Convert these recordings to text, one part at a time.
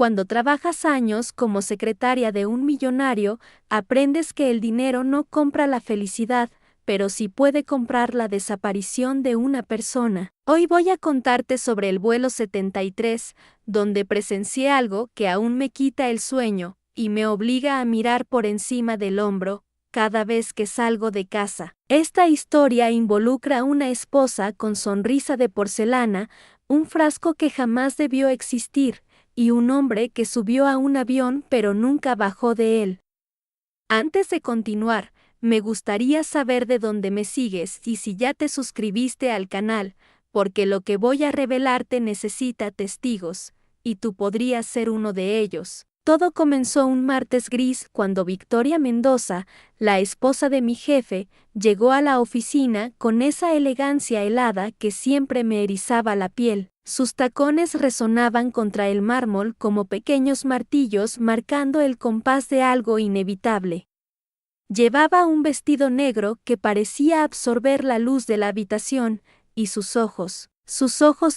Cuando trabajas años como secretaria de un millonario, aprendes que el dinero no compra la felicidad, pero sí puede comprar la desaparición de una persona. Hoy voy a contarte sobre el vuelo 73, donde presencié algo que aún me quita el sueño y me obliga a mirar por encima del hombro cada vez que salgo de casa. Esta historia involucra a una esposa con sonrisa de porcelana, un frasco que jamás debió existir, y un hombre que subió a un avión pero nunca bajó de él. Antes de continuar, me gustaría saber de dónde me sigues y si ya te suscribiste al canal, porque lo que voy a revelarte necesita testigos, y tú podrías ser uno de ellos. Todo comenzó un martes gris cuando Victoria Mendoza, la esposa de mi jefe, llegó a la oficina con esa elegancia helada que siempre me erizaba la piel. Sus tacones resonaban contra el mármol como pequeños martillos marcando el compás de algo inevitable. Llevaba un vestido negro que parecía absorber la luz de la habitación, y sus ojos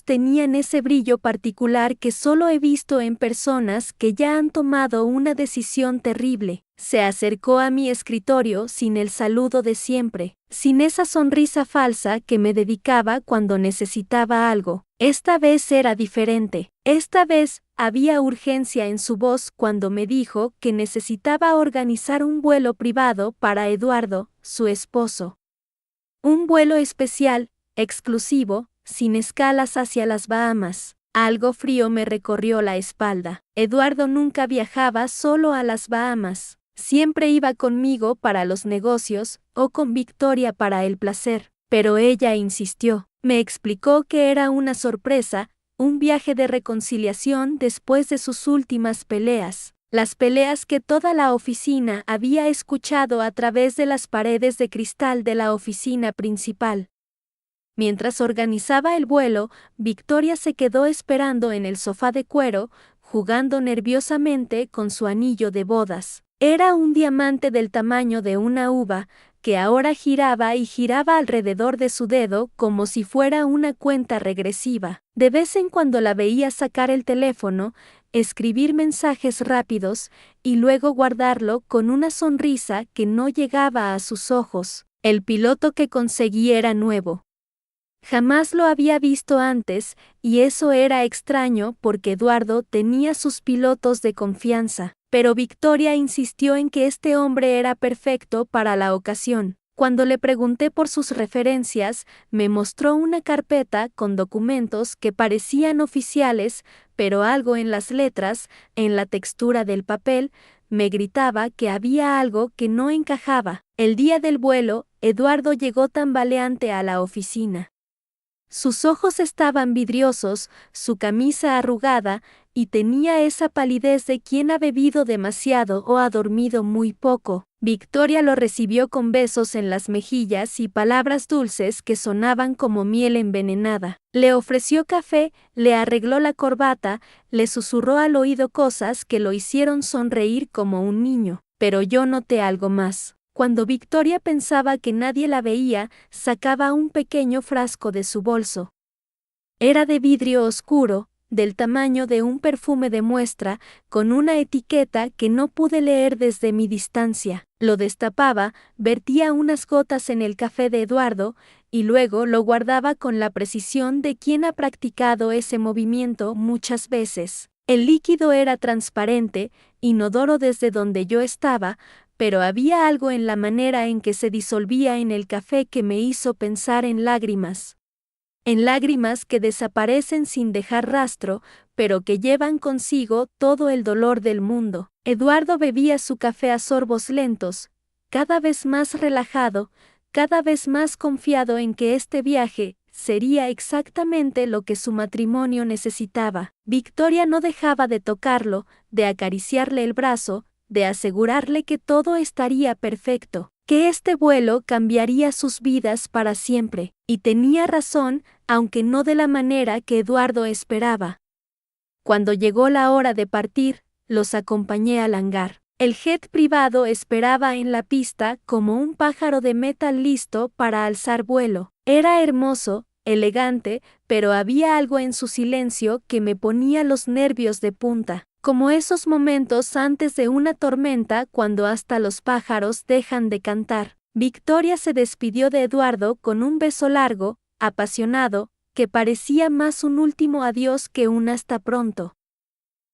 tenían ese brillo particular que solo he visto en personas que ya han tomado una decisión terrible. Se acercó a mi escritorio sin el saludo de siempre, sin esa sonrisa falsa que me dedicaba cuando necesitaba algo. Esta vez era diferente. Esta vez había urgencia en su voz cuando me dijo que necesitaba organizar un vuelo privado para Eduardo, su esposo. Un vuelo especial, exclusivo, sin escalas hacia las Bahamas. Algo frío me recorrió la espalda. Eduardo nunca viajaba solo a las Bahamas. Siempre iba conmigo para los negocios o con Victoria para el placer. Pero ella insistió. Me explicó que era una sorpresa, un viaje de reconciliación después de sus últimas peleas. Las peleas que toda la oficina había escuchado a través de las paredes de cristal de la oficina principal. Mientras organizaba el vuelo, Victoria se quedó esperando en el sofá de cuero, jugando nerviosamente con su anillo de bodas. Era un diamante del tamaño de una uva, que ahora giraba y giraba alrededor de su dedo como si fuera una cuenta regresiva. De vez en cuando la veía sacar el teléfono, escribir mensajes rápidos y luego guardarlo con una sonrisa que no llegaba a sus ojos. El piloto que conseguí era nuevo. Jamás lo había visto antes, y eso era extraño porque Eduardo tenía sus pilotos de confianza, pero Victoria insistió en que este hombre era perfecto para la ocasión. Cuando le pregunté por sus referencias, me mostró una carpeta con documentos que parecían oficiales, pero algo en las letras, en la textura del papel, me gritaba que había algo que no encajaba. El día del vuelo, Eduardo llegó tambaleante a la oficina. Sus ojos estaban vidriosos, su camisa arrugada, y tenía esa palidez de quien ha bebido demasiado o ha dormido muy poco. Victoria lo recibió con besos en las mejillas y palabras dulces que sonaban como miel envenenada. Le ofreció café, le arregló la corbata, le susurró al oído cosas que lo hicieron sonreír como un niño. Pero yo noté algo más. Cuando Victoria pensaba que nadie la veía, sacaba un pequeño frasco de su bolso. Era de vidrio oscuro, del tamaño de un perfume de muestra, con una etiqueta que no pude leer desde mi distancia. Lo destapaba, vertía unas gotas en el café de Eduardo, y luego lo guardaba con la precisión de quien ha practicado ese movimiento muchas veces. El líquido era transparente, inodoro desde donde yo estaba, pero había algo en la manera en que se disolvía en el café que me hizo pensar en lágrimas. En lágrimas que desaparecen sin dejar rastro, pero que llevan consigo todo el dolor del mundo. Eduardo bebía su café a sorbos lentos, cada vez más relajado, cada vez más confiado en que este viaje sería exactamente lo que su matrimonio necesitaba. Victoria no dejaba de tocarlo, de acariciarle el brazo, de asegurarle que todo estaría perfecto, que este vuelo cambiaría sus vidas para siempre, y tenía razón, aunque no de la manera que Eduardo esperaba. Cuando llegó la hora de partir, los acompañé al hangar. El jet privado esperaba en la pista como un pájaro de metal listo para alzar vuelo. Era hermoso, elegante, pero había algo en su silencio que me ponía los nervios de punta. como esos momentos antes de una tormenta cuando hasta los pájaros dejan de cantar. Victoria se despidió de Eduardo con un beso largo, apasionado, que parecía más un último adiós que un hasta pronto.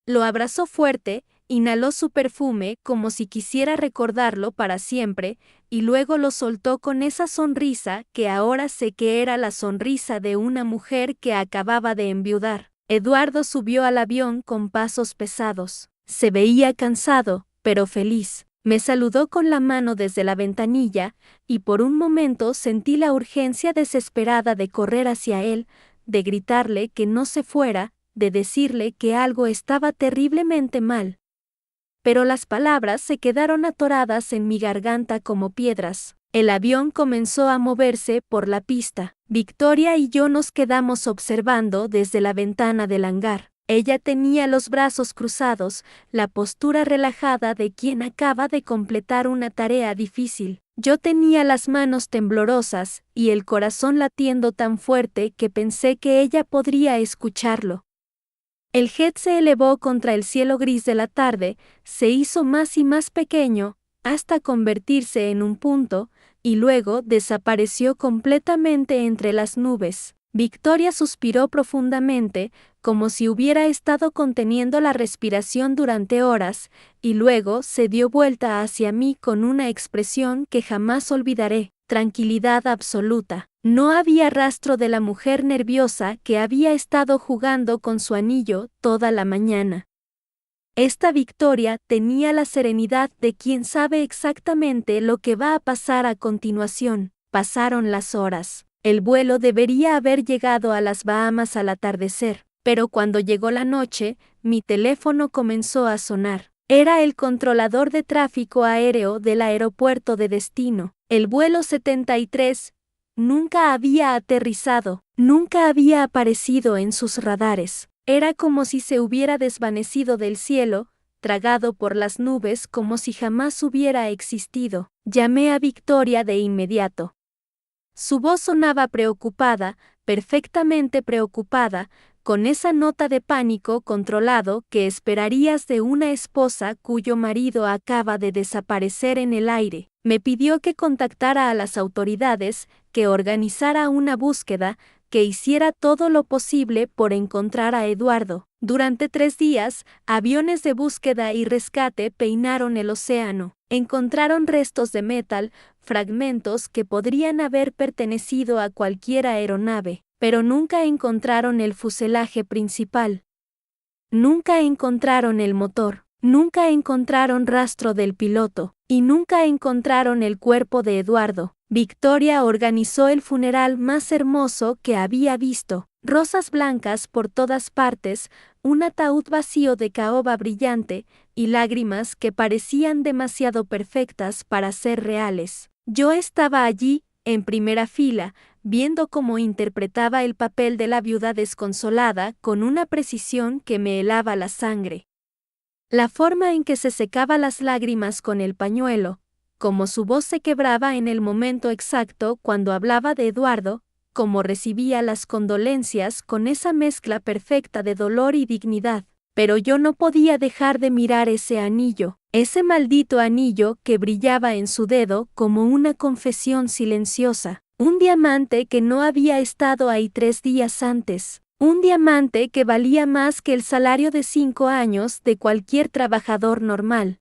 Lo abrazó fuerte, inhaló su perfume como si quisiera recordarlo para siempre, y luego lo soltó con esa sonrisa que ahora sé que era la sonrisa de una mujer que acababa de enviudar. Eduardo subió al avión con pasos pesados. Se veía cansado, pero feliz. Me saludó con la mano desde la ventanilla, y por un momento sentí la urgencia desesperada de correr hacia él, de gritarle que no se fuera, de decirle que algo estaba terriblemente mal. Pero las palabras se quedaron atoradas en mi garganta como piedras. El avión comenzó a moverse por la pista. Victoria y yo nos quedamos observando desde la ventana del hangar. Ella tenía los brazos cruzados, la postura relajada de quien acaba de completar una tarea difícil. Yo tenía las manos temblorosas y el corazón latiendo tan fuerte que pensé que ella podría escucharlo. El jet se elevó contra el cielo gris de la tarde, se hizo más y más pequeño, hasta convertirse en un punto, y luego desapareció completamente entre las nubes. Victoria suspiró profundamente, como si hubiera estado conteniendo la respiración durante horas, y luego se dio vuelta hacia mí con una expresión que jamás olvidaré: tranquilidad absoluta. No había rastro de la mujer nerviosa que había estado jugando con su anillo toda la mañana. Esta Victoria tenía la serenidad de quien sabe exactamente lo que va a pasar a continuación. Pasaron las horas. El vuelo debería haber llegado a las Bahamas al atardecer, pero cuando llegó la noche, mi teléfono comenzó a sonar. Era el controlador de tráfico aéreo del aeropuerto de destino. El vuelo 73 nunca había aterrizado, nunca había aparecido en sus radares. Era como si se hubiera desvanecido del cielo, tragado por las nubes como si jamás hubiera existido. Llamé a Victoria de inmediato. Su voz sonaba preocupada, perfectamente preocupada, con esa nota de pánico controlado que esperarías de una esposa cuyo marido acaba de desaparecer en el aire. Me pidió que contactara a las autoridades, que organizara una búsqueda, que hiciera todo lo posible por encontrar a Eduardo. Durante 3 días, aviones de búsqueda y rescate peinaron el océano. Encontraron restos de metal, fragmentos que podrían haber pertenecido a cualquier aeronave, pero nunca encontraron el fuselaje principal. Nunca encontraron el motor. Nunca encontraron rastro del piloto, y nunca encontraron el cuerpo de Eduardo. Victoria organizó el funeral más hermoso que había visto. Rosas blancas por todas partes, un ataúd vacío de caoba brillante, y lágrimas que parecían demasiado perfectas para ser reales. Yo estaba allí, en primera fila, viendo cómo interpretaba el papel de la viuda desconsolada con una precisión que me helaba la sangre. La forma en que se secaba las lágrimas con el pañuelo, como su voz se quebraba en el momento exacto cuando hablaba de Eduardo, como recibía las condolencias con esa mezcla perfecta de dolor y dignidad. Pero yo no podía dejar de mirar ese anillo, ese maldito anillo que brillaba en su dedo como una confesión silenciosa, un diamante que no había estado ahí 3 días antes. Un diamante que valía más que el salario de 5 años de cualquier trabajador normal.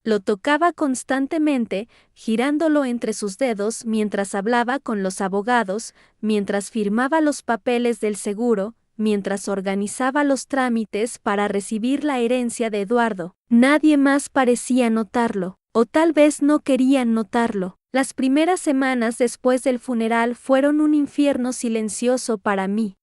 Lo tocaba constantemente, girándolo entre sus dedos mientras hablaba con los abogados, mientras firmaba los papeles del seguro, mientras organizaba los trámites para recibir la herencia de Eduardo. Nadie más parecía notarlo, o tal vez no querían notarlo. Las primeras semanas después del funeral fueron un infierno silencioso para mí.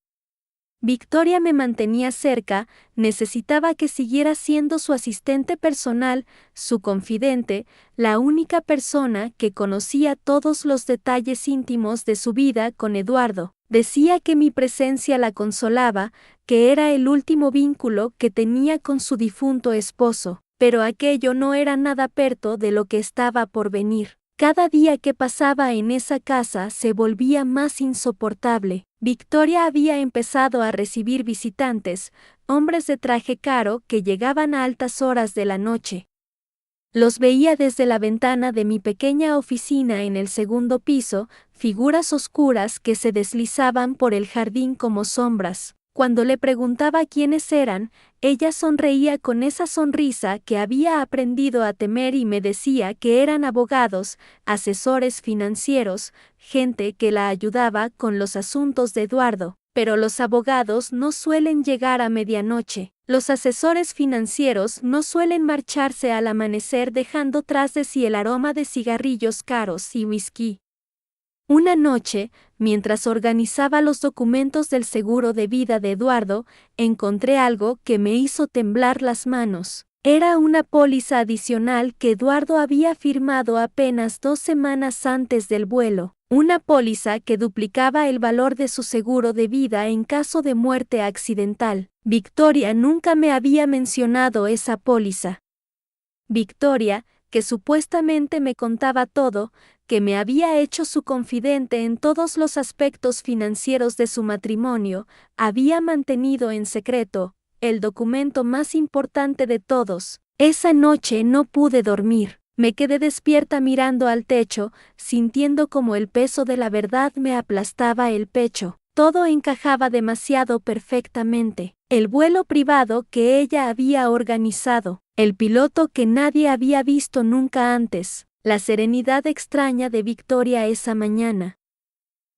Victoria me mantenía cerca, necesitaba que siguiera siendo su asistente personal, su confidente, la única persona que conocía todos los detalles íntimos de su vida con Eduardo. Decía que mi presencia la consolaba, que era el último vínculo que tenía con su difunto esposo, pero aquello no era nada perto de lo que estaba por venir. Cada día que pasaba en esa casa se volvía más insoportable. Victoria había empezado a recibir visitantes, hombres de traje caro que llegaban a altas horas de la noche. Los veía desde la ventana de mi pequeña oficina en el segundo piso, figuras oscuras que se deslizaban por el jardín como sombras. Cuando le preguntaba quiénes eran, ella sonreía con esa sonrisa que había aprendido a temer y me decía que eran abogados, asesores financieros, gente que la ayudaba con los asuntos de Eduardo. Pero los abogados no suelen llegar a medianoche. Los asesores financieros no suelen marcharse al amanecer dejando tras de sí el aroma de cigarrillos caros y whisky. Una noche, mientras organizaba los documentos del seguro de vida de Eduardo, encontré algo que me hizo temblar las manos. Era una póliza adicional que Eduardo había firmado apenas 2 semanas antes del vuelo. Una póliza que duplicaba el valor de su seguro de vida en caso de muerte accidental. Victoria nunca me había mencionado esa póliza. Victoria, que supuestamente me contaba todo, que me había hecho su confidente en todos los aspectos financieros de su matrimonio, había mantenido en secreto el documento más importante de todos. Esa noche no pude dormir. Me quedé despierta mirando al techo, sintiendo como el peso de la verdad me aplastaba el pecho. Todo encajaba demasiado perfectamente. El vuelo privado que ella había organizado, el piloto que nadie había visto nunca antes, la serenidad extraña de Victoria esa mañana.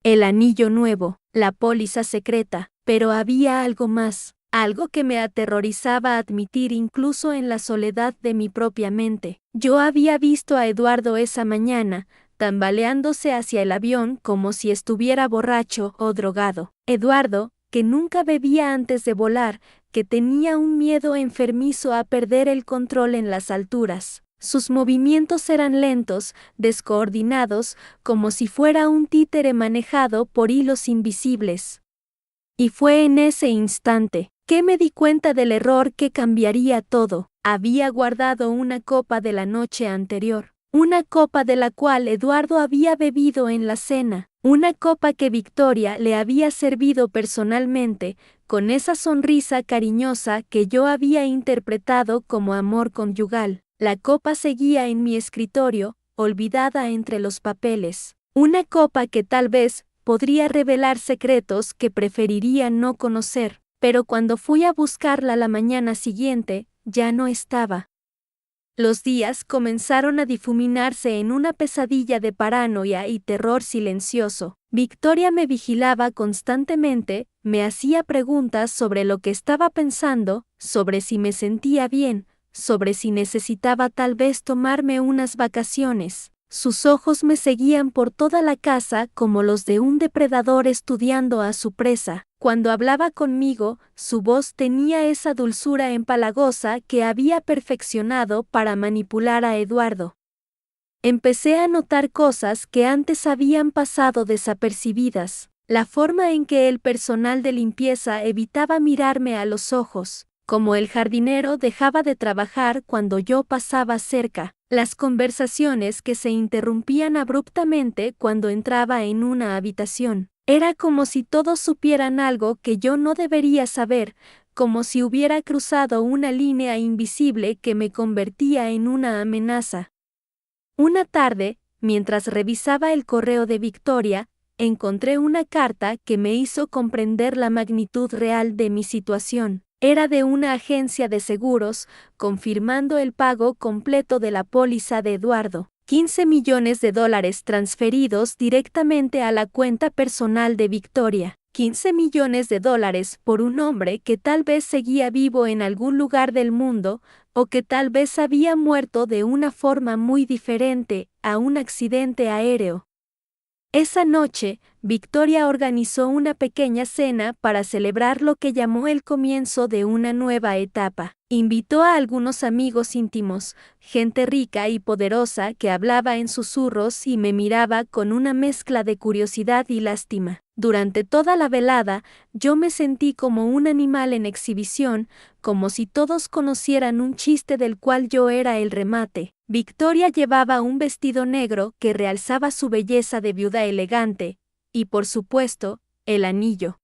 El anillo nuevo, la póliza secreta, pero había algo más. Algo que me aterrorizaba admitir incluso en la soledad de mi propia mente. Yo había visto a Eduardo esa mañana, tambaleándose hacia el avión como si estuviera borracho o drogado. Eduardo, que nunca bebía antes de volar, que tenía un miedo enfermizo a perder el control en las alturas. Sus movimientos eran lentos, descoordinados, como si fuera un títere manejado por hilos invisibles. Y fue en ese instante que me di cuenta del error que cambiaría todo. Había guardado una copa de la noche anterior, una copa de la cual Eduardo había bebido en la cena, una copa que Victoria le había servido personalmente, con esa sonrisa cariñosa que yo había interpretado como amor conyugal. La copa seguía en mi escritorio, olvidada entre los papeles. Una copa que tal vez podría revelar secretos que preferiría no conocer. Pero cuando fui a buscarla la mañana siguiente, ya no estaba. Los días comenzaron a difuminarse en una pesadilla de paranoia y terror silencioso. Victoria me vigilaba constantemente, me hacía preguntas sobre lo que estaba pensando, sobre si me sentía bien, sobre si necesitaba tal vez tomarme unas vacaciones. Sus ojos me seguían por toda la casa como los de un depredador estudiando a su presa. Cuando hablaba conmigo, su voz tenía esa dulzura empalagosa que había perfeccionado para manipular a Eduardo. Empecé a notar cosas que antes habían pasado desapercibidas. La forma en que el personal de limpieza evitaba mirarme a los ojos, como el jardinero dejaba de trabajar cuando yo pasaba cerca. Las conversaciones que se interrumpían abruptamente cuando entraba en una habitación. Era como si todos supieran algo que yo no debería saber, como si hubiera cruzado una línea invisible que me convertía en una amenaza. Una tarde, mientras revisaba el correo de Victoria, encontré una carta que me hizo comprender la magnitud real de mi situación. Era de una agencia de seguros, confirmando el pago completo de la póliza de Eduardo. $15 millones transferidos directamente a la cuenta personal de Victoria. $15 millones por un hombre que tal vez seguía vivo en algún lugar del mundo, o que tal vez había muerto de una forma muy diferente a un accidente aéreo. Esa noche, Victoria organizó una pequeña cena para celebrar lo que llamó el comienzo de una nueva etapa. Invitó a algunos amigos íntimos, gente rica y poderosa que hablaba en susurros y me miraba con una mezcla de curiosidad y lástima. Durante toda la velada, yo me sentí como un animal en exhibición, como si todos conocieran un chiste del cual yo era el remate. Victoria llevaba un vestido negro que realzaba su belleza de viuda elegante, y por supuesto, el anillo.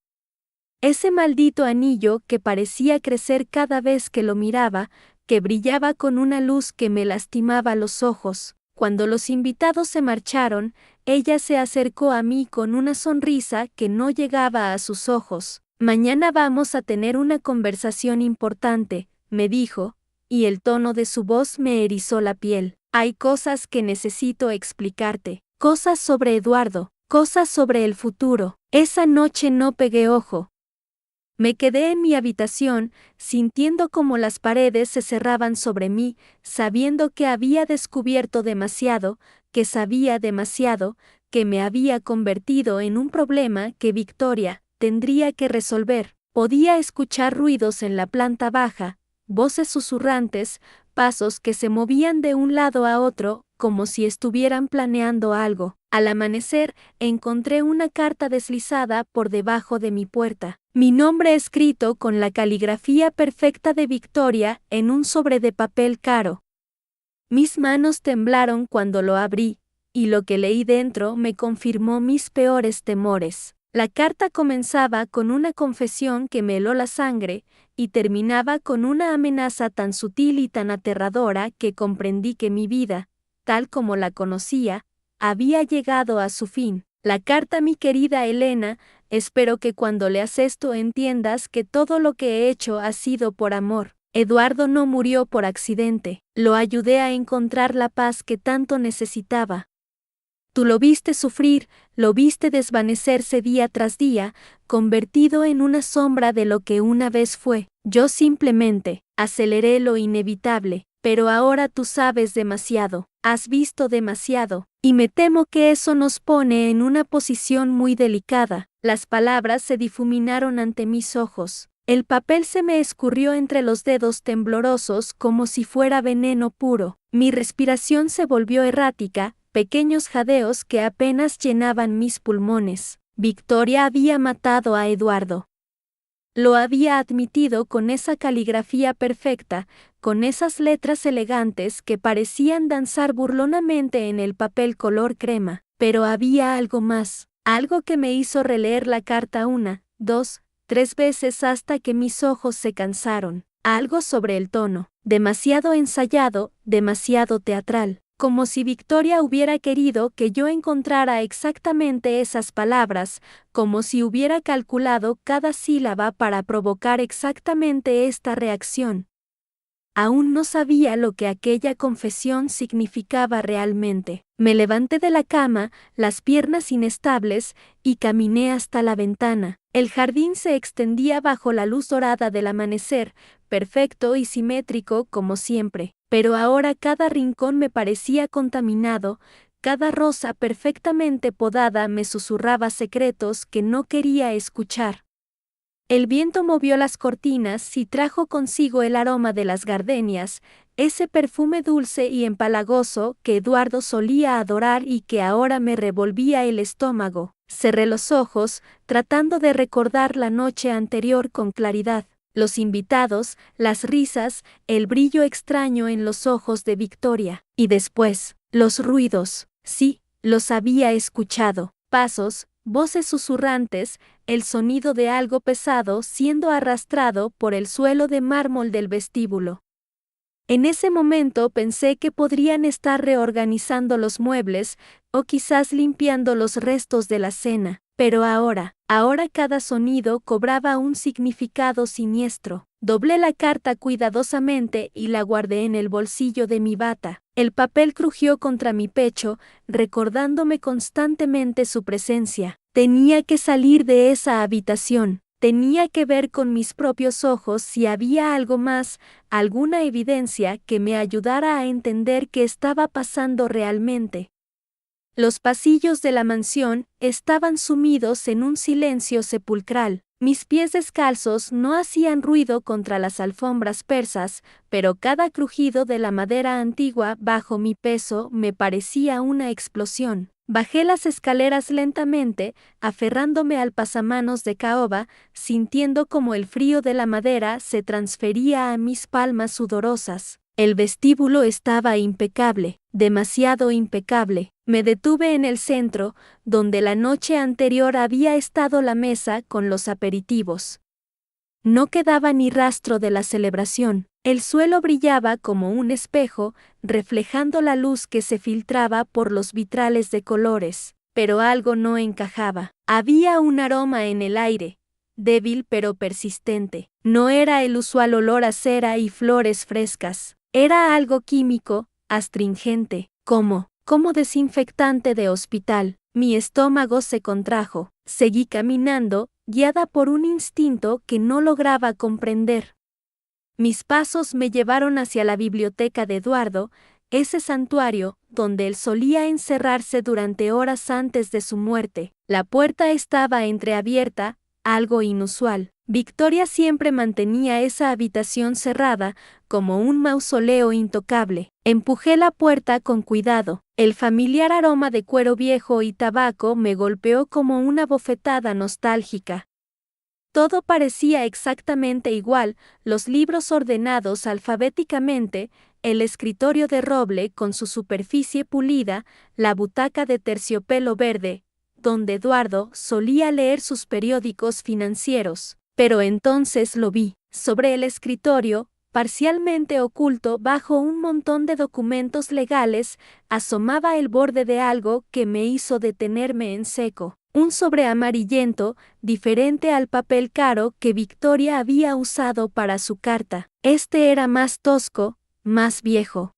Ese maldito anillo que parecía crecer cada vez que lo miraba, que brillaba con una luz que me lastimaba los ojos. Cuando los invitados se marcharon, ella se acercó a mí con una sonrisa que no llegaba a sus ojos. Mañana vamos a tener una conversación importante, me dijo, y el tono de su voz me erizó la piel. Hay cosas que necesito explicarte, cosas sobre Eduardo, cosas sobre el futuro. Esa noche no pegué ojo. Me quedé en mi habitación, sintiendo como las paredes se cerraban sobre mí, sabiendo que había descubierto demasiado, que sabía demasiado, que me había convertido en un problema que Victoria tendría que resolver. Podía escuchar ruidos en la planta baja, voces susurrantes, pasos que se movían de un lado a otro, como si estuvieran planeando algo. Al amanecer, encontré una carta deslizada por debajo de mi puerta. Mi nombre escrito con la caligrafía perfecta de Victoria en un sobre de papel caro. Mis manos temblaron cuando lo abrí, y lo que leí dentro me confirmó mis peores temores. La carta comenzaba con una confesión que me heló la sangre, y terminaba con una amenaza tan sutil y tan aterradora que comprendí que mi vida, tal como la conocía, había llegado a su fin. La carta, mi querida Elena, espero que cuando leas esto entiendas que todo lo que he hecho ha sido por amor. Eduardo no murió por accidente, lo ayudé a encontrar la paz que tanto necesitaba. Tú lo viste sufrir, lo viste desvanecerse día tras día, convertido en una sombra de lo que una vez fue. Yo simplemente aceleré lo inevitable, pero ahora tú sabes demasiado, has visto demasiado, y me temo que eso nos pone en una posición muy delicada. Las palabras se difuminaron ante mis ojos. El papel se me escurrió entre los dedos temblorosos como si fuera veneno puro. Mi respiración se volvió errática, pequeños jadeos que apenas llenaban mis pulmones. Victoria había matado a Eduardo. Lo había admitido con esa caligrafía perfecta, con esas letras elegantes que parecían danzar burlonamente en el papel color crema. Pero había algo más, algo que me hizo releer la carta 1, 2, 3 veces hasta que mis ojos se cansaron. Algo sobre el tono, demasiado ensayado, demasiado teatral. Como si Victoria hubiera querido que yo encontrara exactamente esas palabras, como si hubiera calculado cada sílaba para provocar exactamente esta reacción. Aún no sabía lo que aquella confesión significaba realmente. Me levanté de la cama, las piernas inestables, y caminé hasta la ventana. El jardín se extendía bajo la luz dorada del amanecer, perfecto y simétrico como siempre. Pero ahora cada rincón me parecía contaminado, cada rosa perfectamente podada me susurraba secretos que no quería escuchar. El viento movió las cortinas y trajo consigo el aroma de las gardenias, ese perfume dulce y empalagoso que Eduardo solía adorar y que ahora me revolvía el estómago. Cerré los ojos, tratando de recordar la noche anterior con claridad. Los invitados, las risas, el brillo extraño en los ojos de Victoria. Y después, los ruidos. Sí, los había escuchado. Pasos, voces susurrantes, el sonido de algo pesado siendo arrastrado por el suelo de mármol del vestíbulo. En ese momento pensé que podrían estar reorganizando los muebles, o quizás limpiando los restos de la cena. Pero ahora cada sonido cobraba un significado siniestro. Doblé la carta cuidadosamente y la guardé en el bolsillo de mi bata. El papel crujió contra mi pecho, recordándome constantemente su presencia. Tenía que salir de esa habitación. Tenía que ver con mis propios ojos si había algo más, alguna evidencia que me ayudara a entender qué estaba pasando realmente. Los pasillos de la mansión estaban sumidos en un silencio sepulcral. Mis pies descalzos no hacían ruido contra las alfombras persas, pero cada crujido de la madera antigua bajo mi peso me parecía una explosión. Bajé las escaleras lentamente, aferrándome al pasamanos de caoba, sintiendo como el frío de la madera se transfería a mis palmas sudorosas. El vestíbulo estaba impecable, demasiado impecable. Me detuve en el centro, donde la noche anterior había estado la mesa con los aperitivos. No quedaba ni rastro de la celebración. El suelo brillaba como un espejo, reflejando la luz que se filtraba por los vitrales de colores. Pero algo no encajaba. Había un aroma en el aire, débil pero persistente. No era el usual olor a cera y flores frescas. Era algo químico, astringente, como desinfectante de hospital. Mi estómago se contrajo. Seguí caminando, guiada por un instinto que no lograba comprender. Mis pasos me llevaron hacia la biblioteca de Eduardo, ese santuario donde él solía encerrarse durante horas antes de su muerte. La puerta estaba entreabierta, algo inusual. Victoria siempre mantenía esa habitación cerrada, como un mausoleo intocable. Empujé la puerta con cuidado. El familiar aroma de cuero viejo y tabaco me golpeó como una bofetada nostálgica. Todo parecía exactamente igual, los libros ordenados alfabéticamente, el escritorio de roble con su superficie pulida, la butaca de terciopelo verde, donde Eduardo solía leer sus periódicos financieros. Pero entonces lo vi, sobre el escritorio, parcialmente oculto bajo un montón de documentos legales, asomaba el borde de algo que me hizo detenerme en seco. Un sobre amarillento, diferente al papel caro que Victoria había usado para su carta. Este era más tosco, más viejo.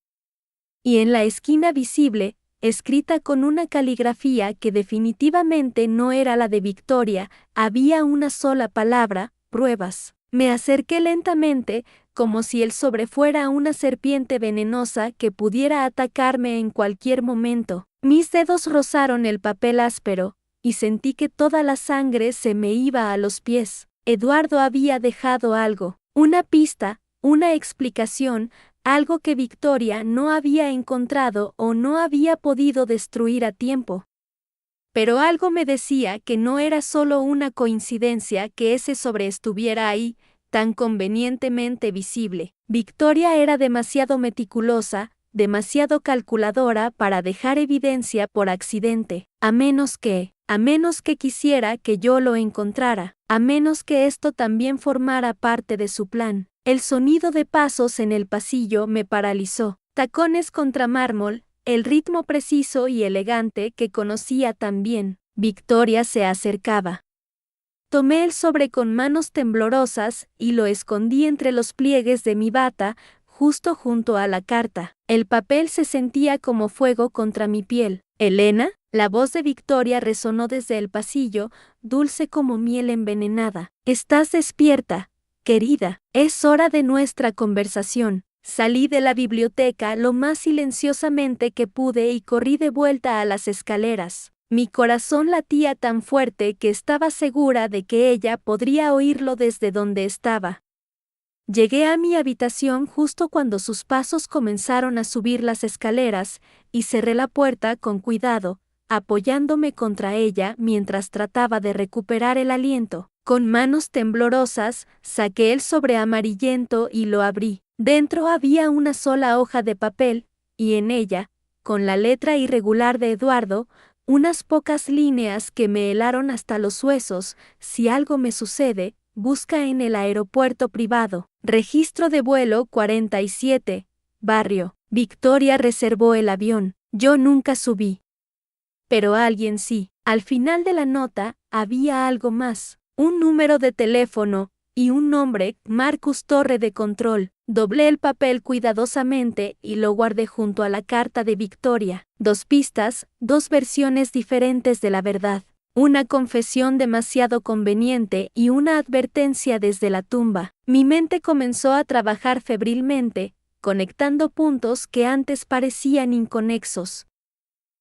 Y en la esquina visible, escrita con una caligrafía que definitivamente no era la de Victoria, había una sola palabra: pruebas. Me acerqué lentamente, como si el sobre fuera una serpiente venenosa que pudiera atacarme en cualquier momento. Mis dedos rozaron el papel áspero, y sentí que toda la sangre se me iba a los pies. Eduardo había dejado algo, una pista, una explicación, algo que Victoria no había encontrado o no había podido destruir a tiempo. Pero algo me decía que no era solo una coincidencia que ese sobre estuviera ahí, tan convenientemente visible. Victoria era demasiado meticulosa, demasiado calculadora para dejar evidencia por accidente, a menos que quisiera que yo lo encontrara, a menos que esto también formara parte de su plan. El sonido de pasos en el pasillo me paralizó. Tacones contra mármol, el ritmo preciso y elegante que conocía tan bien. Victoria se acercaba. Tomé el sobre con manos temblorosas y lo escondí entre los pliegues de mi bata, justo junto a la carta. El papel se sentía como fuego contra mi piel. ¿Elena? La voz de Victoria resonó desde el pasillo, dulce como miel envenenada. ¿Estás despierta, querida? Es hora de nuestra conversación. Salí de la biblioteca lo más silenciosamente que pude y corrí de vuelta a las escaleras. Mi corazón latía tan fuerte que estaba segura de que ella podría oírlo desde donde estaba. Llegué a mi habitación justo cuando sus pasos comenzaron a subir las escaleras, y cerré la puerta con cuidado, apoyándome contra ella mientras trataba de recuperar el aliento. Con manos temblorosas, saqué el sobre amarillento y lo abrí. Dentro había una sola hoja de papel, y en ella, con la letra irregular de Eduardo, unas pocas líneas que me helaron hasta los huesos: si algo me sucede, busca en el aeropuerto privado. Registro de vuelo 47, barrio. Victoria reservó el avión. Yo nunca subí. Pero alguien sí. Al final de la nota, había algo más. Un número de teléfono y un nombre: Marcus Torre de Control. Doblé el papel cuidadosamente y lo guardé junto a la carta de Victoria. 2 pistas, 2 versiones diferentes de la verdad. Una confesión demasiado conveniente y una advertencia desde la tumba. Mi mente comenzó a trabajar febrilmente, conectando puntos que antes parecían inconexos.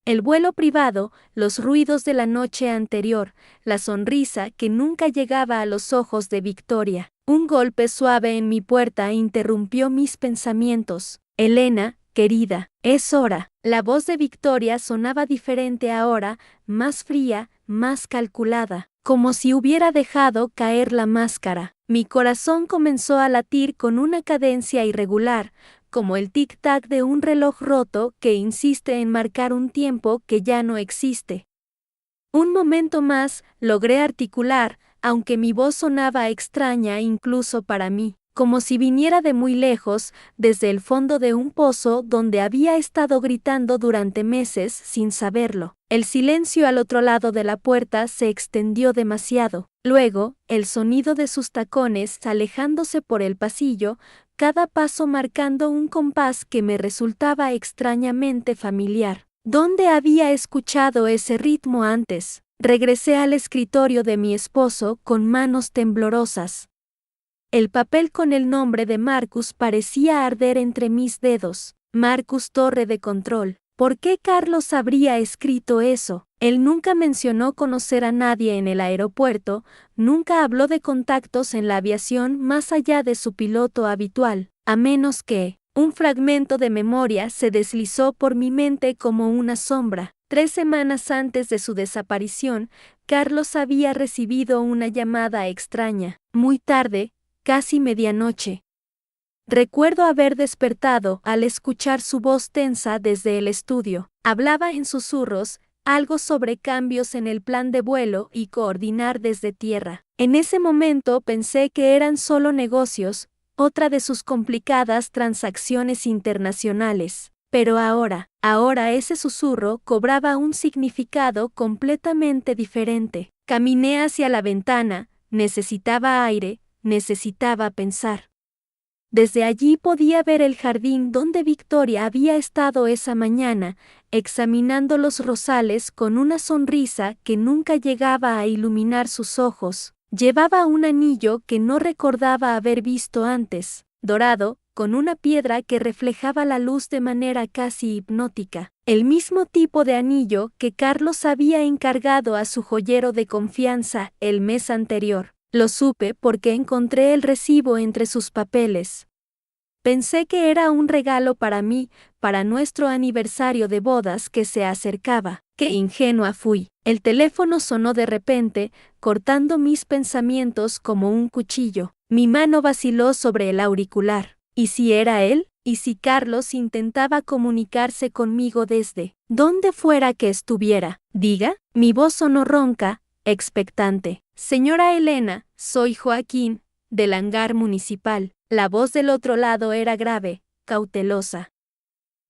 El vuelo privado, los ruidos de la noche anterior, la sonrisa que nunca llegaba a los ojos de Victoria. Un golpe suave en mi puerta interrumpió mis pensamientos. Elena, querida, es hora. La voz de Victoria sonaba diferente ahora, más fría, más calculada, como si hubiera dejado caer la máscara. Mi corazón comenzó a latir con una cadencia irregular, como el tic-tac de un reloj roto que insiste en marcar un tiempo que ya no existe. Un momento más, logré articular: aunque mi voz sonaba extraña incluso para mí, como si viniera de muy lejos, desde el fondo de un pozo donde había estado gritando durante meses sin saberlo. El silencio al otro lado de la puerta se extendió demasiado. Luego, el sonido de sus tacones alejándose por el pasillo, cada paso marcando un compás que me resultaba extrañamente familiar. ¿Dónde había escuchado ese ritmo antes? Regresé al escritorio de mi esposo con manos temblorosas. El papel con el nombre de Marcus parecía arder entre mis dedos. Marcus Torre de Control. ¿Por qué Carlos habría escrito eso? Él nunca mencionó conocer a nadie en el aeropuerto, nunca habló de contactos en la aviación más allá de su piloto habitual, a menos que un fragmento de memoria se deslizó por mi mente como una sombra. 3 semanas antes de su desaparición, Carlos había recibido una llamada extraña, muy tarde, casi medianoche. Recuerdo haber despertado al escuchar su voz tensa desde el estudio. Hablaba en susurros, algo sobre cambios en el plan de vuelo y coordinar desde tierra. En ese momento pensé que eran solo negocios, otra de sus complicadas transacciones internacionales. Pero ahora ese susurro cobraba un significado completamente diferente. Caminé hacia la ventana, necesitaba aire, necesitaba pensar. Desde allí podía ver el jardín donde Victoria había estado esa mañana, examinando los rosales con una sonrisa que nunca llegaba a iluminar sus ojos. Llevaba un anillo que no recordaba haber visto antes, dorado, con una piedra que reflejaba la luz de manera casi hipnótica. El mismo tipo de anillo que Carlos había encargado a su joyero de confianza el mes anterior. Lo supe porque encontré el recibo entre sus papeles. Pensé que era un regalo para mí, para nuestro aniversario de bodas que se acercaba. ¡Qué ingenua fui! El teléfono sonó de repente, cortando mis pensamientos como un cuchillo. Mi mano vaciló sobre el auricular. ¿Y si era él? ¿Y si Carlos intentaba comunicarse conmigo desde donde fuera que estuviera? Diga, mi voz sonó ronca, expectante. Señora Elena, soy Joaquín, del hangar municipal. La voz del otro lado era grave, cautelosa.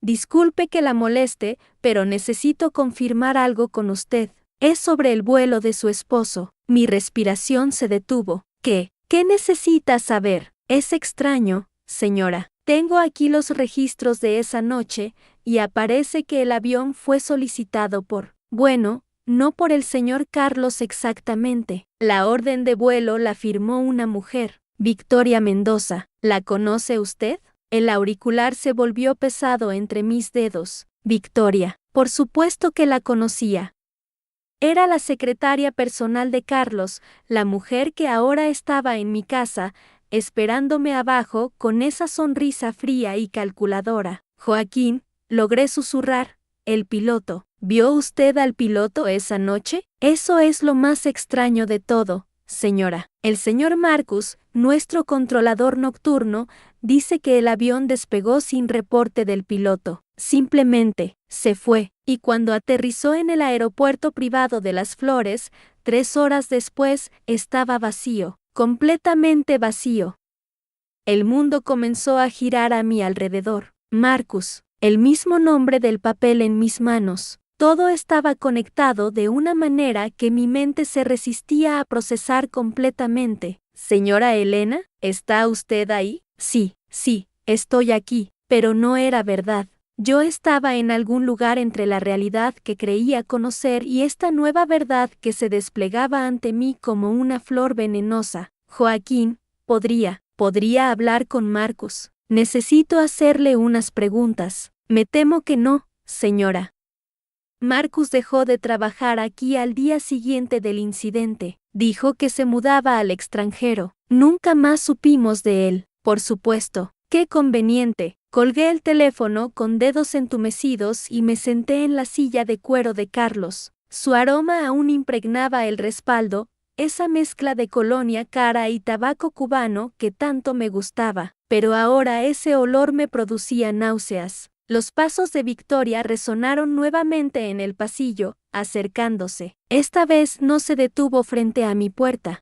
Disculpe que la moleste, pero necesito confirmar algo con usted. Es sobre el vuelo de su esposo. Mi respiración se detuvo. ¿Qué necesita saber? Es extraño, señora. Tengo aquí los registros de esa noche, y aparece que el avión fue solicitado bueno, no por el señor Carlos exactamente. La orden de vuelo la firmó una mujer, Victoria Mendoza. ¿La conoce usted? El auricular se volvió pesado entre mis dedos. Victoria, por supuesto que la conocía. Era la secretaria personal de Carlos, la mujer que ahora estaba en mi casa, esperándome abajo con esa sonrisa fría y calculadora. Joaquín, logré susurrar, el piloto. ¿Vio usted al piloto esa noche? Eso es lo más extraño de todo, señora. El señor Marcus, nuestro controlador nocturno, dice que el avión despegó sin reporte del piloto. Simplemente, se fue, y cuando aterrizó en el aeropuerto privado de Las Flores, 3 horas después, estaba vacío, completamente vacío. El mundo comenzó a girar a mi alrededor. Marcus, el mismo nombre del papel en mis manos. Todo estaba conectado de una manera que mi mente se resistía a procesar completamente. Señora Elena, ¿está usted ahí? Sí, estoy aquí, pero no era verdad. Yo estaba en algún lugar entre la realidad que creía conocer y esta nueva verdad que se desplegaba ante mí como una flor venenosa. Joaquín, ¿podría hablar con Marcus? Necesito hacerle unas preguntas. Me temo que no, señora. Marcus dejó de trabajar aquí al día siguiente del incidente. Dijo que se mudaba al extranjero. Nunca más supimos de él. Por supuesto. ¡Qué conveniente! Colgué el teléfono con dedos entumecidos y me senté en la silla de cuero de Carlos. Su aroma aún impregnaba el respaldo, esa mezcla de colonia cara y tabaco cubano que tanto me gustaba. Pero ahora ese olor me producía náuseas. Los pasos de Victoria resonaron nuevamente en el pasillo, acercándose. Esta vez no se detuvo frente a mi puerta.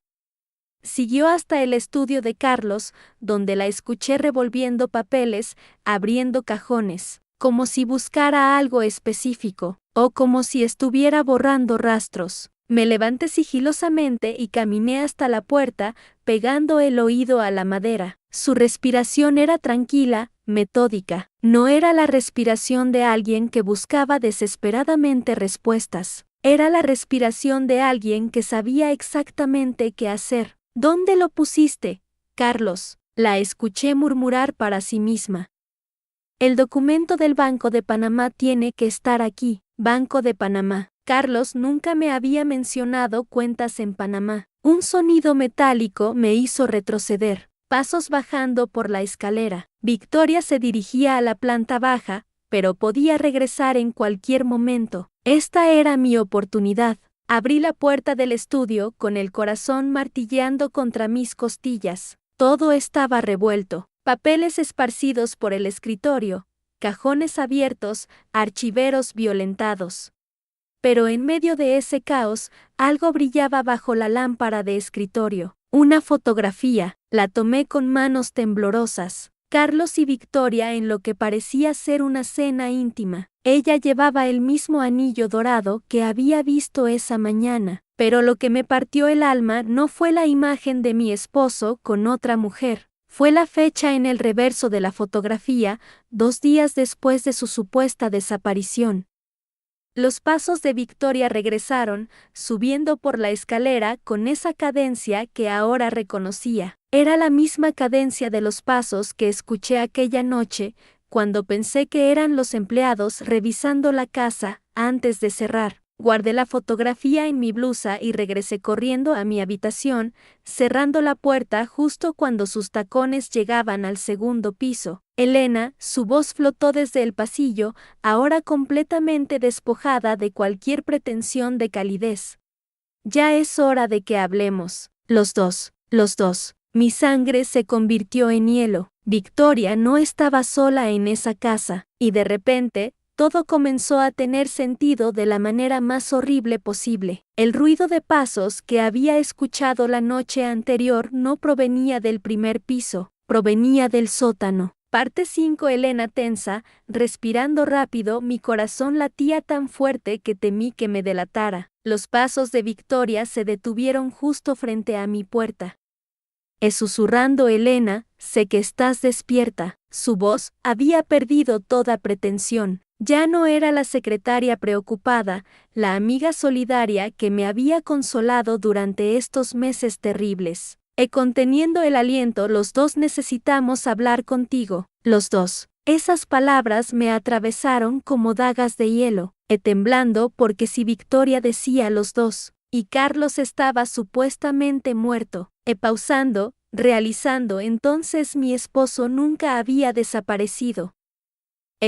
Siguió hasta el estudio de Carlos, donde la escuché revolviendo papeles, abriendo cajones, como si buscara algo específico, o como si estuviera borrando rastros. Me levanté sigilosamente y caminé hasta la puerta, pegando el oído a la madera. Su respiración era tranquila, metódica. No era la respiración de alguien que buscaba desesperadamente respuestas. Era la respiración de alguien que sabía exactamente qué hacer. ¿Dónde lo pusiste, Carlos? La escuché murmurar para sí misma. El documento del Banco de Panamá tiene que estar aquí. Banco de Panamá. Carlos nunca me había mencionado cuentas en Panamá. Un sonido metálico me hizo retroceder. Pasos bajando por la escalera. Victoria se dirigía a la planta baja, pero podía regresar en cualquier momento. Esta era mi oportunidad. Abrí la puerta del estudio con el corazón martilleando contra mis costillas. Todo estaba revuelto. Papeles esparcidos por el escritorio, cajones abiertos, archiveros violentados. Pero en medio de ese caos, algo brillaba bajo la lámpara de escritorio. Una fotografía. La tomé con manos temblorosas. Carlos y Victoria en lo que parecía ser una cena íntima. Ella llevaba el mismo anillo dorado que había visto esa mañana. Pero lo que me partió el alma no fue la imagen de mi esposo con otra mujer. Fue la fecha en el reverso de la fotografía, 2 días después de su supuesta desaparición. Los pasos de Victoria regresaron, subiendo por la escalera con esa cadencia que ahora reconocía. Era la misma cadencia de los pasos que escuché aquella noche, cuando pensé que eran los empleados revisando la casa antes de cerrar. Guardé la fotografía en mi blusa y regresé corriendo a mi habitación, cerrando la puerta justo cuando sus tacones llegaban al segundo piso. Elena, su voz flotó desde el pasillo, ahora completamente despojada de cualquier pretensión de calidez. Ya es hora de que hablemos. Los dos. Mi sangre se convirtió en hielo. Victoria no estaba sola en esa casa, y de repente, todo comenzó a tener sentido de la manera más horrible posible. El ruido de pasos que había escuchado la noche anterior no provenía del primer piso, provenía del sótano. Parte 5. Elena tensa, respirando rápido, mi corazón latía tan fuerte que temí que me delatara. Los pasos de Victoria se detuvieron justo frente a mi puerta. Susurrando Elena, sé que estás despierta. Su voz había perdido toda pretensión. Ya no era la secretaria preocupada, la amiga solidaria que me había consolado durante estos meses terribles. Conteniendo el aliento, los dos necesitamos hablar contigo. Los dos. Esas palabras me atravesaron como dagas de hielo, temblando porque si Victoria decía los dos, y Carlos estaba supuestamente muerto, pausando, realizando entonces mi esposo nunca había desaparecido.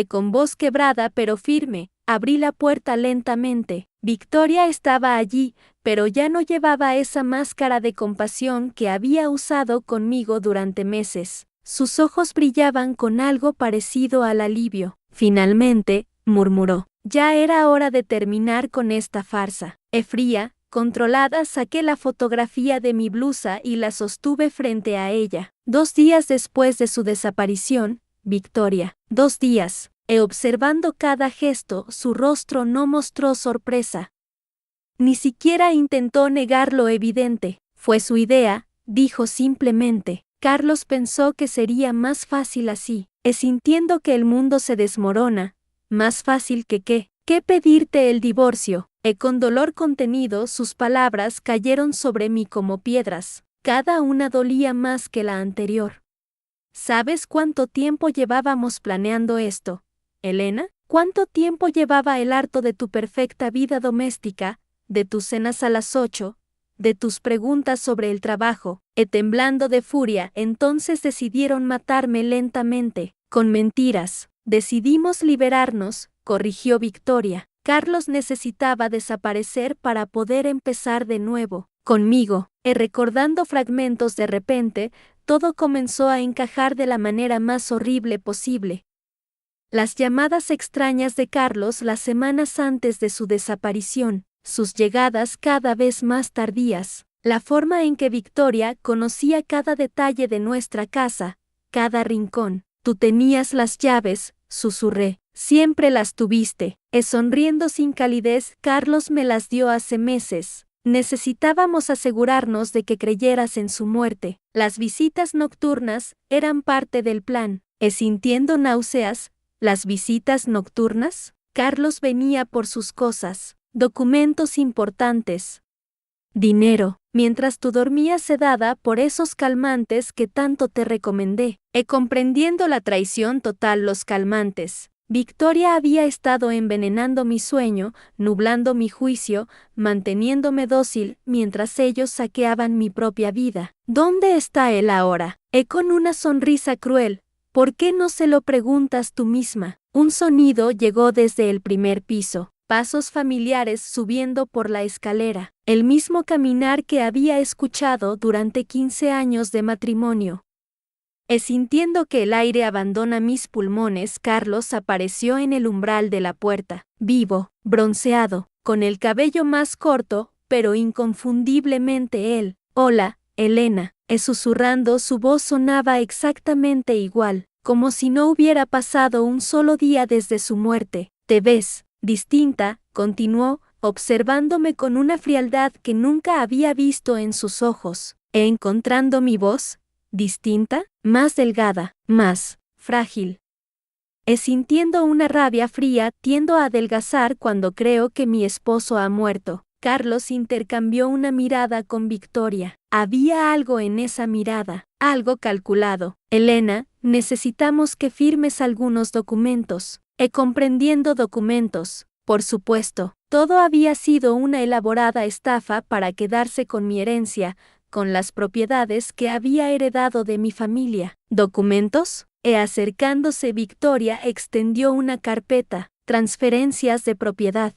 Con voz quebrada pero firme, abrí la puerta lentamente. Victoria estaba allí, pero ya no llevaba esa máscara de compasión que había usado conmigo durante meses. Sus ojos brillaban con algo parecido al alivio. Finalmente, murmuró. Ya era hora de terminar con esta farsa. Fría, controlada, saqué la fotografía de mi blusa y la sostuve frente a ella. 2 días después de su desaparición, Victoria. 2 días. Observando cada gesto, su rostro no mostró sorpresa. Ni siquiera intentó negar lo evidente. Fue su idea, dijo simplemente. Carlos pensó que sería más fácil así. Sintiendo que el mundo se desmorona. Más fácil que qué. ¿Qué pedirte el divorcio? Con dolor contenido, sus palabras cayeron sobre mí como piedras. Cada una dolía más que la anterior. ¿Sabes cuánto tiempo llevábamos planeando esto, Elena? ¿Cuánto tiempo llevaba el harto de tu perfecta vida doméstica, de tus cenas a las 8, de tus preguntas sobre el trabajo? Temblando de furia, entonces decidieron matarme lentamente, con mentiras. Decidimos liberarnos, corrigió Victoria. Carlos necesitaba desaparecer para poder empezar de nuevo. Conmigo, recordando fragmentos de repente, todo comenzó a encajar de la manera más horrible posible. Las llamadas extrañas de Carlos las semanas antes de su desaparición, sus llegadas cada vez más tardías, La forma en que Victoria conocía cada detalle de nuestra casa, cada rincón. Tú tenías las llaves, susurré. Siempre las tuviste. Sonriendo sin calidez, Carlos me las dio hace meses. Necesitábamos asegurarnos de que creyeras en su muerte. Las visitas nocturnas eran parte del plan. Sintiendo náuseas, ¿las visitas nocturnas? Carlos venía por sus cosas, documentos importantes, dinero, mientras tú dormías sedada por esos calmantes que tanto te recomendé. Comprendiendo la traición total, los calmantes. Victoria había estado envenenando mi sueño, nublando mi juicio, manteniéndome dócil mientras ellos saqueaban mi propia vida. ¿Dónde está él ahora? Con una sonrisa cruel. ¿Por qué no se lo preguntas tú misma? Un sonido llegó desde el primer piso. Pasos familiares subiendo por la escalera. El mismo caminar que había escuchado durante 15 años de matrimonio. Sintiendo que el aire abandona mis pulmones, Carlos apareció en el umbral de la puerta, vivo, bronceado, con el cabello más corto, pero inconfundiblemente él. Hola, Elena, susurrando, su voz sonaba exactamente igual, como si no hubiera pasado un solo día desde su muerte. Te ves distinta, continuó, observándome con una frialdad que nunca había visto en sus ojos. Encontrando mi voz, distinta, más delgada, más frágil. Sintiendo una rabia fría, tiendo a adelgazar cuando creo que mi esposo ha muerto. Carlos intercambió una mirada con Victoria. Había algo en esa mirada, algo calculado. Elena, necesitamos que firmes algunos documentos. Comprendiendo documentos, por supuesto. Todo había sido una elaborada estafa para quedarse con mi herencia, con las propiedades que había heredado de mi familia. ¿Documentos? Acercándose, Victoria extendió una carpeta. Transferencias de propiedad.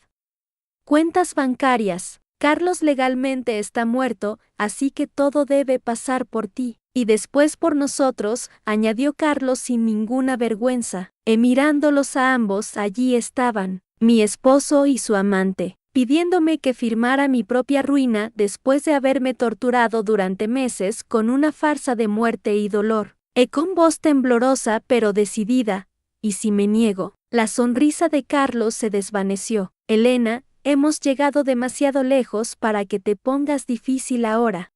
Cuentas bancarias. Carlos legalmente está muerto, así que todo debe pasar por ti. Y después por nosotros, añadió Carlos sin ninguna vergüenza. Mirándolos a ambos, allí estaban, mi esposo y su amante, pidiéndome que firmara mi propia ruina después de haberme torturado durante meses con una farsa de muerte y dolor. Con voz temblorosa pero decidida. ¿Y si me niego? La sonrisa de Carlos se desvaneció. Elena, hemos llegado demasiado lejos para que te pongas difícil ahora.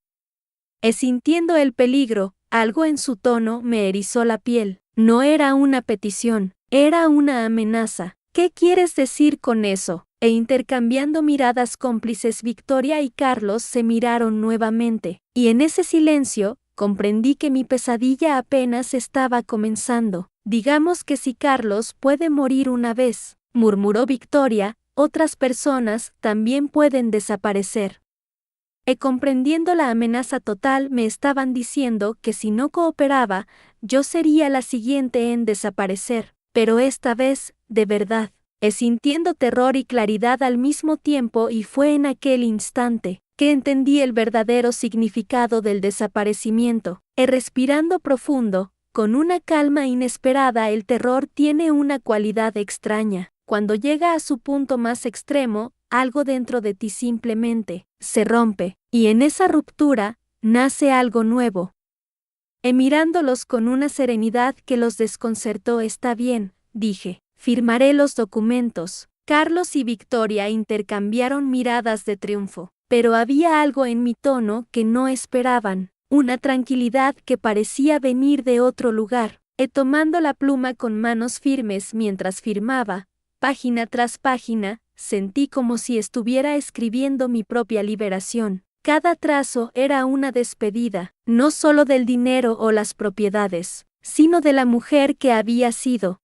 Sintiendo el peligro, algo en su tono me erizó la piel. No era una petición, era una amenaza. ¿Qué quieres decir con eso? Intercambiando miradas cómplices, Victoria y Carlos se miraron nuevamente, y en ese silencio, comprendí que mi pesadilla apenas estaba comenzando. Digamos que si Carlos puede morir una vez, murmuró Victoria, otras personas también pueden desaparecer. Comprendiendo la amenaza total, me estaban diciendo que si no cooperaba, yo sería la siguiente en desaparecer. Pero esta vez, de verdad, sintiendo terror y claridad al mismo tiempo, y fue en aquel instante que entendí el verdadero significado del desaparecimiento. Respirando profundo, con una calma inesperada, el terror tiene una cualidad extraña. Cuando llega a su punto más extremo, algo dentro de ti simplemente se rompe, y en esa ruptura nace algo nuevo. Mirándolos con una serenidad que los desconcertó, está bien, dije, firmaré los documentos. Carlos y Victoria intercambiaron miradas de triunfo, pero había algo en mi tono que no esperaban, una tranquilidad que parecía venir de otro lugar. Tomando la pluma con manos firmes mientras firmaba, página tras página, sentí como si estuviera escribiendo mi propia liberación. Cada trazo era una despedida, no solo del dinero o las propiedades, sino de la mujer que había sido.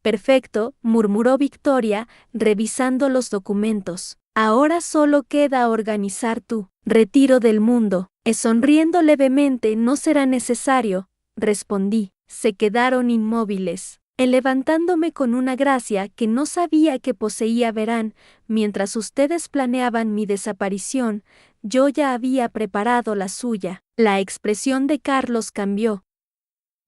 Perfecto, murmuró Victoria, revisando los documentos. Ahora solo queda organizar tu retiro del mundo. Sonriendo levemente, no será necesario, respondí. Se quedaron inmóviles. Levantándome con una gracia que no sabía que poseía. Verán, mientras ustedes planeaban mi desaparición, yo ya había preparado la suya. La expresión de Carlos cambió.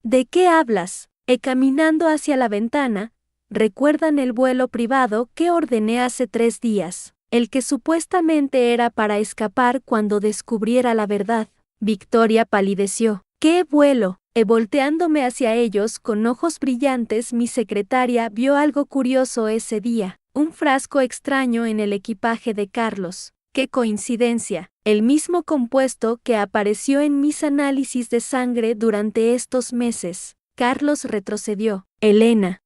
¿De qué hablas? Caminando hacia la ventana, ¿recuerdan el vuelo privado que ordené hace 3 días? el que supuestamente era para escapar cuando descubriera la verdad. Victoria palideció. ¡Qué vuelo! Volteándome hacia ellos con ojos brillantes, mi secretaria vio algo curioso ese día, un frasco extraño en el equipaje de Carlos. ¡Qué coincidencia! El mismo compuesto que apareció en mis análisis de sangre durante estos meses. Carlos retrocedió. Elena.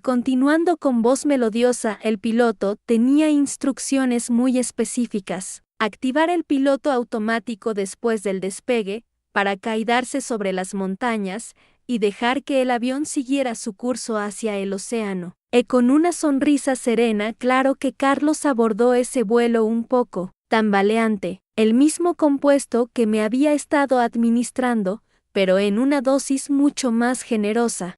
Continuando con voz melodiosa, el piloto tenía instrucciones muy específicas. Activar el piloto automático después del despegue, paracaídarse sobre las montañas y dejar que el avión siguiera su curso hacia el océano. Con una sonrisa serena, claro que Carlos abordó ese vuelo un poco tambaleante, el mismo compuesto que me había estado administrando, pero en una dosis mucho más generosa.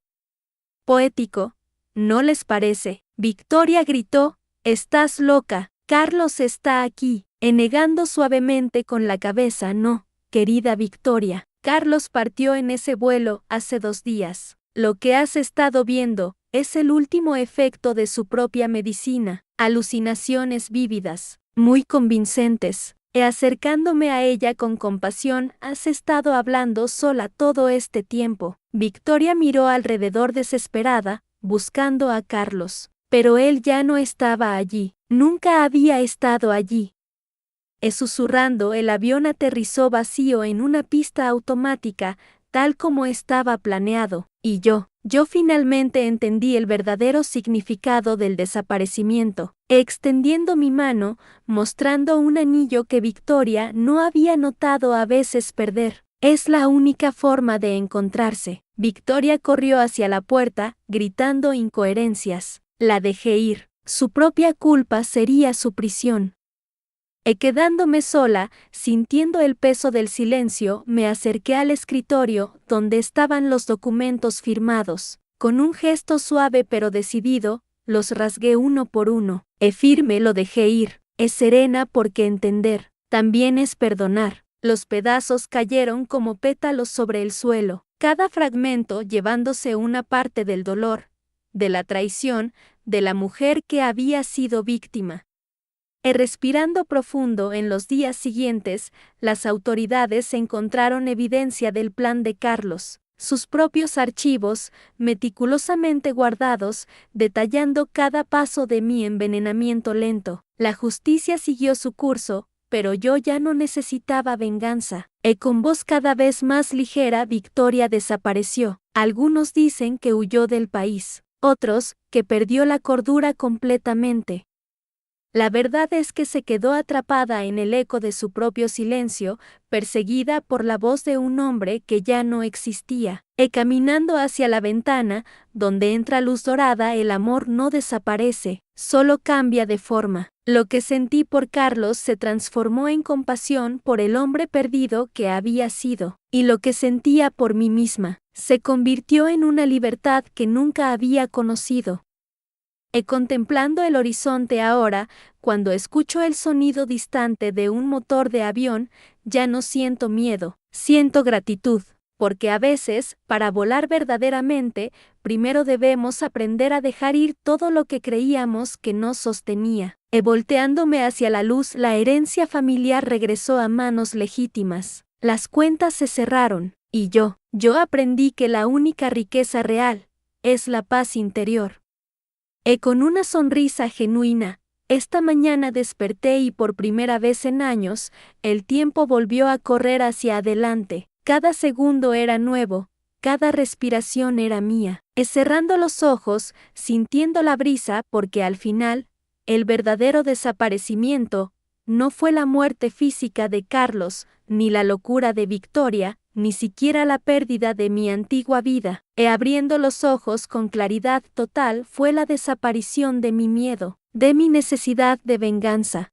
Poético, ¿no les parece? Victoria gritó, «¡Estás loca! Carlos está aquí», negando suavemente con la cabeza. «No, querida Victoria. Carlos partió en ese vuelo hace 2 días. Lo que has estado viendo es el último efecto de su propia medicina. Alucinaciones vívidas, muy convincentes». Acercándome a ella con compasión, «Has estado hablando sola todo este tiempo». Victoria miró alrededor desesperada, buscando a Carlos. Pero él ya no estaba allí. Nunca había estado allí. Susurrando, el avión aterrizó vacío en una pista automática, tal como estaba planeado. Y yo finalmente entendí el verdadero significado del desaparecimiento. Extendiendo mi mano, mostrando un anillo que Victoria no había notado a veces perder. Es la única forma de encontrarse. Victoria corrió hacia la puerta, gritando incoherencias. La dejé ir. Su propia culpa sería su prisión. Quedándome sola, sintiendo el peso del silencio, me acerqué al escritorio, donde estaban los documentos firmados. Con un gesto suave pero decidido, los rasgué uno por uno. Firme lo dejé ir. Es serena porque entender también es perdonar. Los pedazos cayeron como pétalos sobre el suelo, cada fragmento llevándose una parte del dolor, de la traición, de la mujer que había sido víctima. Respirando profundo, en los días siguientes, las autoridades encontraron evidencia del plan de Carlos, sus propios archivos, meticulosamente guardados, detallando cada paso de mi envenenamiento lento. La justicia siguió su curso, pero yo ya no necesitaba venganza. Con voz cada vez más ligera, Victoria desapareció. Algunos dicen que huyó del país, otros, que perdió la cordura completamente. La verdad es que se quedó atrapada en el eco de su propio silencio, perseguida por la voz de un hombre que ya no existía. Caminando hacia la ventana, donde entra luz dorada, el amor no desaparece, solo cambia de forma. Lo que sentí por Carlos se transformó en compasión por el hombre perdido que había sido, y lo que sentía por mí misma se convirtió en una libertad que nunca había conocido. Contemplando el horizonte ahora, cuando escucho el sonido distante de un motor de avión, ya no siento miedo, siento gratitud, porque a veces, para volar verdaderamente, primero debemos aprender a dejar ir todo lo que creíamos que nos sostenía. Volteándome hacia la luz, la herencia familiar regresó a manos legítimas. Las cuentas se cerraron, y yo aprendí que la única riqueza real es la paz interior. Con una sonrisa genuina, esta mañana desperté y por primera vez en años, el tiempo volvió a correr hacia adelante. Cada segundo era nuevo, cada respiración era mía. Cerrando los ojos, sintiendo la brisa, porque al final, el verdadero desaparecimiento no fue la muerte física de Carlos, ni la locura de Victoria, ni siquiera la pérdida de mi antigua vida. Abriendo los ojos con claridad total, fue la desaparición de mi miedo, de mi necesidad de venganza,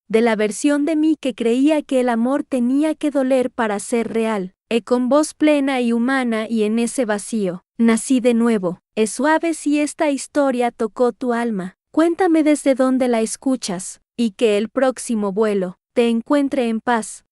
de la versión de mí que creía que el amor tenía que doler para ser real. Con voz plena y humana, y en ese vacío, nací de nuevo. Es suave si esta historia tocó tu alma. Cuéntame desde dónde la escuchas, y que el próximo vuelo te encuentre en paz.